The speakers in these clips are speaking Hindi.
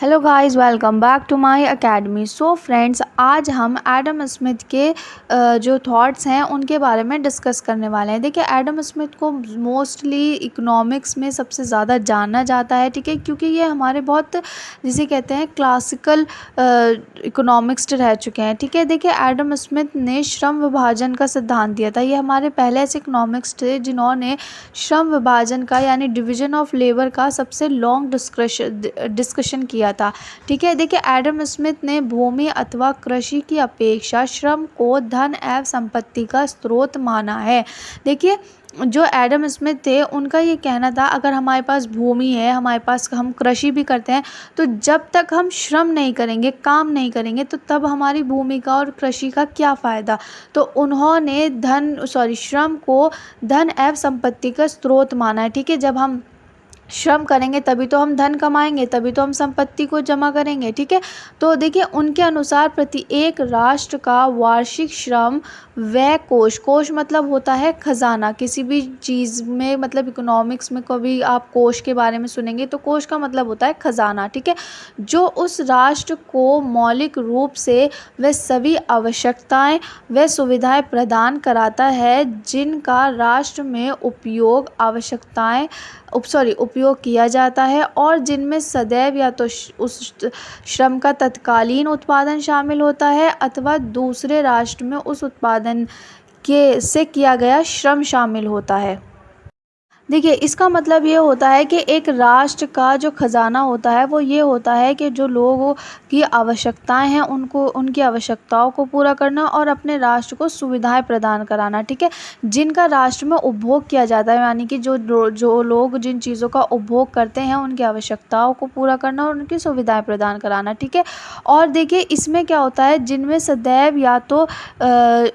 Hello guys, welcome back to my academy. So friends, आज हम एडम स्मिथ के जो थॉट्स हैं उनके बारे में डिस्कस करने वाले हैं। देखिए, एडम स्मिथ को मोस्टली इकोनॉमिक्स में सबसे ज़्यादा जाना जाता है, ठीक है, क्योंकि ये हमारे बहुत जिसे कहते हैं क्लासिकल इकोनॉमिक्स रह चुके हैं, ठीक है। देखिए, एडम स्मिथ ने श्रम विभाजन का सिद्धांत दिया था। ये हमारे पहले ऐसे इकोनॉमिक्स थे जिन्होंने श्रम विभाजन का यानी डिवीजन ऑफ लेबर का सबसे लॉन्ग डिस्कशन किया था, ठीक है। देखिए, एडम स्मिथ ने भूमि अथवा कृषि की अपेक्षा श्रम को धन एवं संपत्ति का स्रोत माना है। देखिए, जो एडम स्मिथ थे उनका ये कहना था, अगर हमारे पास भूमि है, हमारे पास हम कृषि भी करते हैं, तो जब तक हम श्रम नहीं करेंगे, काम नहीं करेंगे, तो तब हमारी भूमि का और कृषि का क्या फ़ायदा। तो उन्होंने श्रम को धन एवं संपत्ति का स्रोत माना है, ठीक है। जब हम श्रम करेंगे तभी तो हम धन कमाएंगे, तभी तो हम संपत्ति को जमा करेंगे, ठीक है। तो देखिए, उनके अनुसार प्रति एक राष्ट्र का वार्षिक श्रम व्यय कोष मतलब होता है खजाना। किसी भी चीज़ में, मतलब इकोनॉमिक्स में कभी आप कोष के बारे में सुनेंगे तो कोष का मतलब होता है खजाना, ठीक है। जो उस राष्ट्र को मौलिक रूप से वह सभी आवश्यकताएं व सुविधाएं प्रदान कराता है जिनका राष्ट्र में उपयोग किया जाता है, और जिनमें सदैव या तो उस श्रम का तत्कालीन उत्पादन शामिल होता है अथवा दूसरे राष्ट्र में उस उत्पादन के से किया गया श्रम शामिल होता है। देखिए, इसका मतलब ये होता है कि एक राष्ट्र का जो खजाना होता है वो ये होता है कि जो लोगों की आवश्यकताएं हैं उनको, उनकी आवश्यकताओं को पूरा करना और अपने राष्ट्र को सुविधाएं प्रदान कराना, ठीक है। जिनका राष्ट्र में उपभोग किया जाता है, यानी कि जो लोग जिन चीज़ों का उपभोग करते हैं उनकी आवश्यकताओं को पूरा करना और उनकी सुविधाएं प्रदान कराना, ठीक है। और देखिए, इसमें क्या होता है, जिनमें सदैव या तो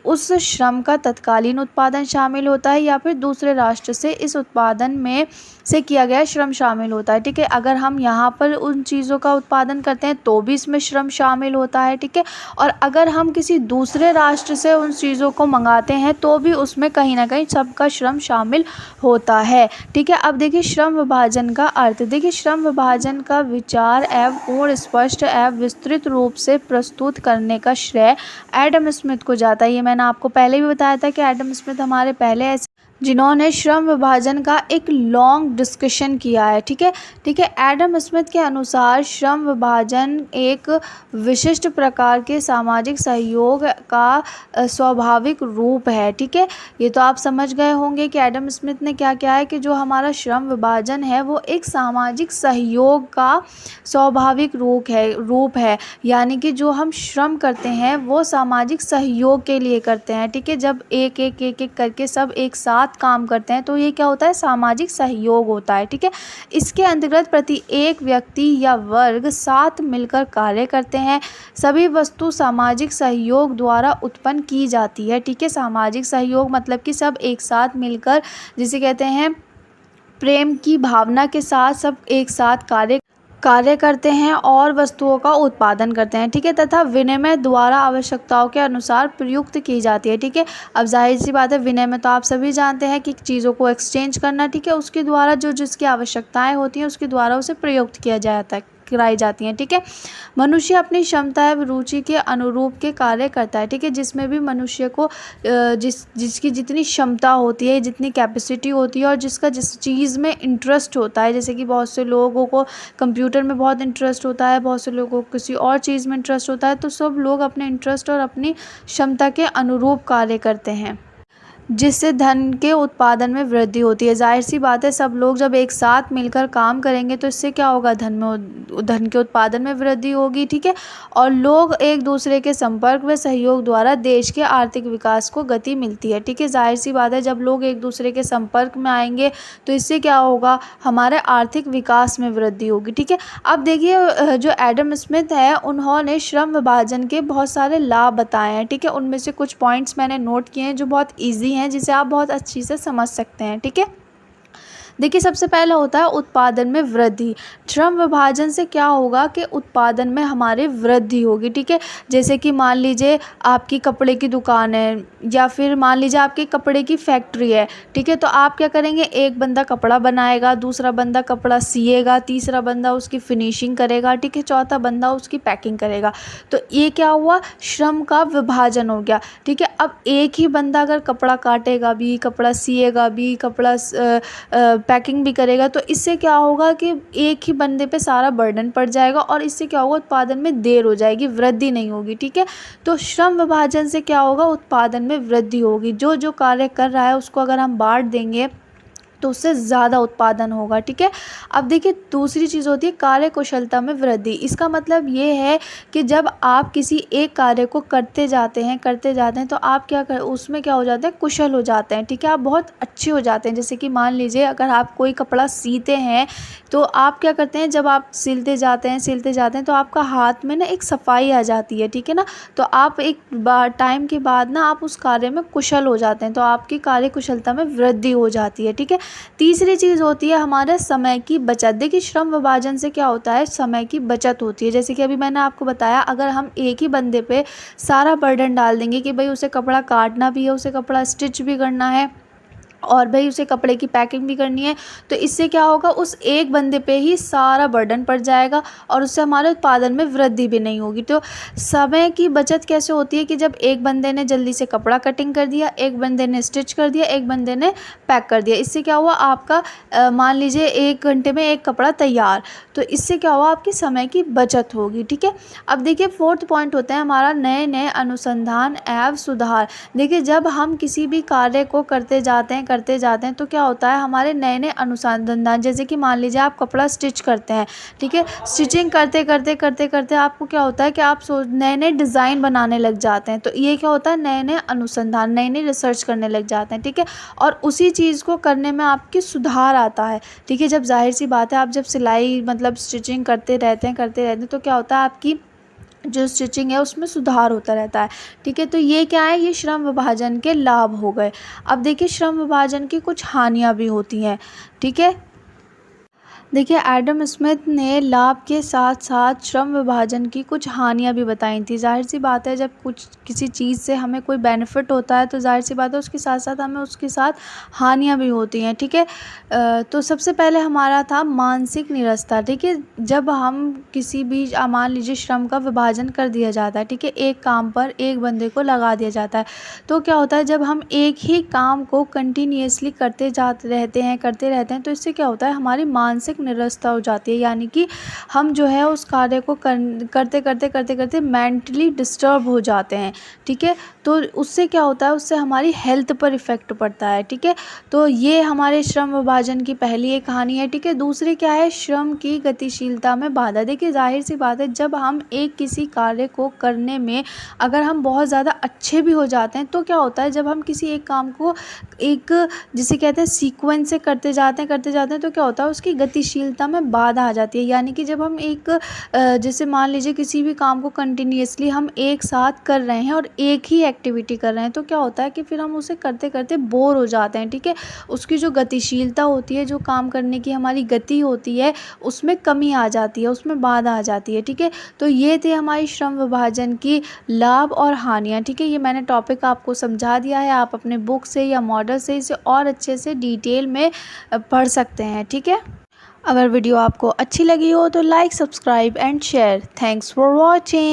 उस श्रम का तत्कालीन उत्पादन शामिल होता है या फिर दूसरे राष्ट्र से इस उत्पादन में से किया गया श्रम शामिल होता है, ठीक है। अगर हम यहाँ पर उन चीज़ों का उत्पादन करते हैं तो भी इसमें श्रम शामिल होता है, ठीक है। और अगर हम किसी दूसरे राष्ट्र से उन चीज़ों को मंगाते हैं तो भी उसमें कहीं ना कहीं सबका श्रम शामिल होता है, ठीक है। अब देखिए, श्रम विभाजन का अर्थ। देखिए, श्रम विभाजन का विचार एवं और स्पष्ट एवं विस्तृत रूप से प्रस्तुत करने का श्रेय एडम स्मिथ को जाता है। ये मैंने आपको पहले भी बताया था कि एडम स्मिथ हमारे पहले ऐसे जिन्होंने श्रम विभाजन का एक लॉन्ग डिस्कशन किया है, ठीक है। ठीक है, एडम स्मिथ के अनुसार श्रम विभाजन एक विशिष्ट प्रकार के सामाजिक सहयोग का स्वाभाविक रूप है, ठीक है। ये तो आप समझ गए होंगे कि एडम स्मिथ ने क्या किया है कि जो हमारा श्रम विभाजन है वो एक सामाजिक सहयोग का स्वाभाविक रूप है, यानी कि जो हम श्रम करते हैं वो सामाजिक सहयोग के लिए करते हैं, ठीक है। जब एक एक करके सब एक साथ काम करते हैं तो ये क्या होता है, सामाजिक सहयोग होता है, ठीक है। इसके अंतर्गत प्रति एक व्यक्ति या वर्ग साथ मिलकर कार्य करते हैं। सभी वस्तु सामाजिक सहयोग द्वारा उत्पन्न की जाती है, ठीक है। सामाजिक सहयोग मतलब कि सब एक साथ मिलकर, जिसे कहते हैं प्रेम की भावना के साथ सब एक साथ कार्य करते हैं और वस्तुओं का उत्पादन करते हैं, ठीक है। तथा विनिमय द्वारा आवश्यकताओं के अनुसार प्रयुक्त की जाती है, ठीक है। अब जाहिर सी बात है, विनिमय तो आप सभी जानते हैं कि चीज़ों को एक्सचेंज करना, ठीक है। उसके द्वारा जो जिसकी आवश्यकताएं होती हैं उसके द्वारा उसे प्रयुक्त किया जाता है, कराई जाती हैं, ठीक है। मनुष्य अपनी क्षमता एवं रुचि के अनुरूप के कार्य करता है, ठीक है। जिसमें भी मनुष्य को जिसकी जितनी क्षमता होती है, जितनी कैपेसिटी होती है और जिसका जिस चीज़ में इंटरेस्ट होता है, जैसे कि बहुत से लोगों को कंप्यूटर में बहुत इंटरेस्ट होता है, बहुत से लोगों को किसी और चीज़ में इंटरेस्ट होता है, तो सब लोग अपने इंटरेस्ट और अपनी क्षमता के अनुरूप कार्य करते हैं, जिससे धन के उत्पादन में वृद्धि होती है। जाहिर सी बात है, सब लोग जब एक साथ मिलकर काम करेंगे तो इससे क्या होगा, धन के उत्पादन में वृद्धि होगी, ठीक है। और लोग एक दूसरे के संपर्क व सहयोग द्वारा देश के आर्थिक विकास को गति मिलती है, ठीक है। जाहिर सी बात है, जब लोग एक दूसरे के संपर्क में आएंगे तो इससे क्या होगा, हमारे आर्थिक विकास में वृद्धि होगी, ठीक है। अब देखिए, जो एडम स्मिथ है उन्होंने श्रम विभाजन के बहुत सारे लाभ बताए हैं, ठीक है। उनमें से कुछ पॉइंट्स मैंने नोट किए हैं जो बहुत ईजी हैं, जिसे आप बहुत अच्छी से समझ सकते हैं, ठीक है। देखिए सबसे पहला होता है उत्पादन में वृद्धि। श्रम विभाजन से क्या होगा कि उत्पादन में हमारे वृद्धि होगी, ठीक है। जैसे कि मान लीजिए आपकी कपड़े की दुकान है या फिर मान लीजिए आपकी कपड़े की फैक्ट्री है, ठीक है। तो आप क्या करेंगे, एक बंदा कपड़ा बनाएगा, दूसरा बंदा कपड़ा सिएगा, तीसरा बंदा उसकी फिनिशिंग करेगा, ठीक है, चौथा बंदा उसकी पैकिंग करेगा। तो ये क्या हुआ, श्रम का विभाजन हो गया, ठीक है। अब एक ही बंदा अगर कपड़ा काटेगा भी, कपड़ा सिएगा भी, कपड़ा पैकिंग भी करेगा, तो इससे क्या होगा कि एक ही बंदे पे सारा बर्डन पड़ जाएगा और इससे क्या होगा, उत्पादन में देर हो जाएगी, वृद्धि नहीं होगी, ठीक है। तो श्रम विभाजन से क्या होगा, उत्पादन में वृद्धि होगी। जो जो कार्य कर रहा है उसको अगर हम बांट देंगे तो उससे ज़्यादा उत्पादन होगा, ठीक है। अब देखिए दूसरी चीज़ होती है कार्य कुशलता में वृद्धि। इसका मतलब ये है कि जब आप किसी एक कार्य को करते जाते हैं तो आप क्या कर उसमें क्या हो जाते हैं, कुशल हो जाते हैं, ठीक है। आप बहुत अच्छे हो जाते हैं। जैसे कि मान लीजिए अगर आप कोई कपड़ा सीते हैं तो आप क्या करते हैं, जब आप सिलते जाते हैं तो आपका हाथ में ना एक सफाई आ जाती है, ठीक है ना। तो आप एक टाइम के बाद ना आप उस कार्य में कुशल हो जाते हैं, तो आपकी कार्य कुशलता में वृद्धि हो जाती है, ठीक है। तीसरी चीज़ होती है हमारे समय की बचत। देखिए श्रम विभाजन से क्या होता है, समय की बचत होती है। जैसे कि अभी मैंने आपको बताया, अगर हम एक ही बंदे पे सारा बर्डन डाल देंगे कि भाई उसे कपड़ा काटना भी है, उसे कपड़ा स्टिच भी करना है और भाई उसे कपड़े की पैकिंग भी करनी है, तो इससे क्या होगा, उस एक बंदे पे ही सारा बर्डन पड़ जाएगा और उससे हमारे उत्पादन में वृद्धि भी नहीं होगी। तो समय की बचत कैसे होती है कि जब एक बंदे ने जल्दी से कपड़ा कटिंग कर दिया, एक बंदे ने स्टिच कर दिया, एक बंदे ने पैक कर दिया, इससे क्या हुआ, आपका मान लीजिए 1 घंटे में एक कपड़ा तैयार। तो इससे क्या हुआ, आपकी समय की बचत होगी, ठीक है। अब देखिए 4th पॉइंट होता है हमारा नए नए अनुसंधान एवं सुधार। देखिए जब हम किसी भी कार्य को करते जाते हैं तो क्या होता है, हमारे नए नए अनुसंधान, जैसे कि मान लीजिए आप कपड़ा स्टिच करते हैं, ठीक है। स्टिचिंग करते आपको क्या होता है कि आप नए नए डिज़ाइन बनाने लग जाते हैं। तो ये क्या होता है, नए नए अनुसंधान, नई नई रिसर्च करने लग जाते हैं, ठीक है। और उसी चीज़ को करने में आपकी सुधार आता है, ठीक है। जब जाहिर सी बात है, आप जब सिलाई मतलब स्टिचिंग करते रहते हैं तो क्या होता है, आपकी जो स्टिचिंग है उसमें सुधार होता रहता है, ठीक है। तो ये क्या है, ये श्रम विभाजन के लाभ हो गए। अब देखिए श्रम विभाजन की कुछ हानियाँ भी होती हैं, ठीक है। देखिए एडम स्मिथ ने लाभ के साथ साथ श्रम विभाजन की कुछ हानियाँ भी बताई थी। ज़ाहिर सी बात है, जब कुछ किसी चीज़ से हमें कोई बेनिफिट होता है तो ज़ाहिर सी बात है उसके साथ साथ हमें उसके साथ हानियाँ भी होती हैं, ठीक है। तो सबसे पहले हमारा था मानसिक निरस्ता, ठीक है। जब हम किसी भी मान लीजिए श्रम का विभाजन कर दिया जाता है, ठीक है, एक काम पर एक बंदे को लगा दिया जाता है, तो क्या होता है, जब हम एक ही काम को कंटिन्यूअसली करते रहते हैं तो इससे क्या होता है, हमारी मानसिक निरस्ता हो जाती है। यानी कि हम जो है उस कार्य को करते मेंटली डिस्टर्ब हो जाते हैं, ठीक है। तो उससे क्या होता है, उससे हमारी हेल्थ पर इफ़ेक्ट पड़ता है, ठीक है। तो ये हमारे श्रम विभाजन की पहली एक कहानी है, ठीक है। दूसरी क्या है, श्रम की गतिशीलता में बाधा। देखिए जाहिर सी बात है, जब हम एक किसी कार्य को करने में अगर हम बहुत ज़्यादा अच्छे भी हो जाते हैं तो क्या होता है, जब हम किसी एक काम को एक जिसे कहते हैं सीक्वेंस से करते जाते हैं तो क्या होता है, उसकी गतिशीलता में बाधा आ जाती है। यानी कि जब हम एक जैसे मान लीजिए किसी भी काम को कंटिन्यूअसली हम एक साथ कर रहे हैं और एक ही एक्टिविटी कर रहे हैं, तो क्या होता है कि फिर हम उसे करते करते बोर हो जाते हैं, ठीक है। उसकी जो गतिशीलता होती है, जो काम करने की हमारी गति होती है, उसमें कमी आ जाती है, उसमें बाधा आ जाती है, ठीक है। तो ये थे हमारी श्रम विभाजन की लाभ और हानियाँ, ठीक है। ये मैंने टॉपिक आपको समझा दिया है, आप अपने बुक से या मॉडल से इसे और अच्छे से डिटेल में पढ़ सकते हैं, ठीक है। अगर वीडियो आपको अच्छी लगी हो तो like, subscribe and share. Thanks for watching.